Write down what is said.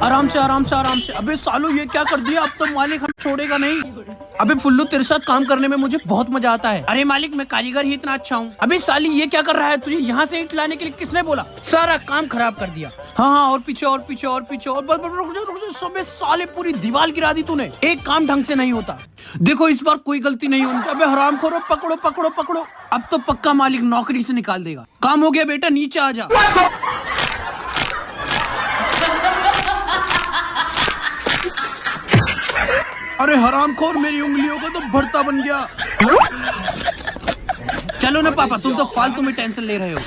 आराम से आराम से आराम से। अबे सालू ये क्या कर दिया, अब तो मालिक हम छोड़ेगा नहीं। अबे फुल्लू तेरे साथ काम करने में मुझे बहुत मजा आता है। अरे मालिक मैं कारीगर ही इतना अच्छा हूँ। अबे साली ये क्या कर रहा है, तुझे यहाँ से ईंट लाने के लिए किसने बोला? सारा काम खराब कर दिया। हाँ और पीछे और पीछे और पीछे और बस रुक जा सबे साले पूरी दीवार गिरा दी तूने। एक काम ढंग से नहीं होता। देखो इस बार कोई गलती नहीं होनी। अबे हरामखोरो पकड़ो पकड़ो पकड़ो। अब तो पक्का मालिक नौकरी से निकाल देगा। काम हो गया बेटा, नीचे आ जा। अरे हरामखोर मेरी उंगलियों का तो भरता बन गया। चलो ना पापा, तुम तो फालतू में टेंशन ले रहे हो।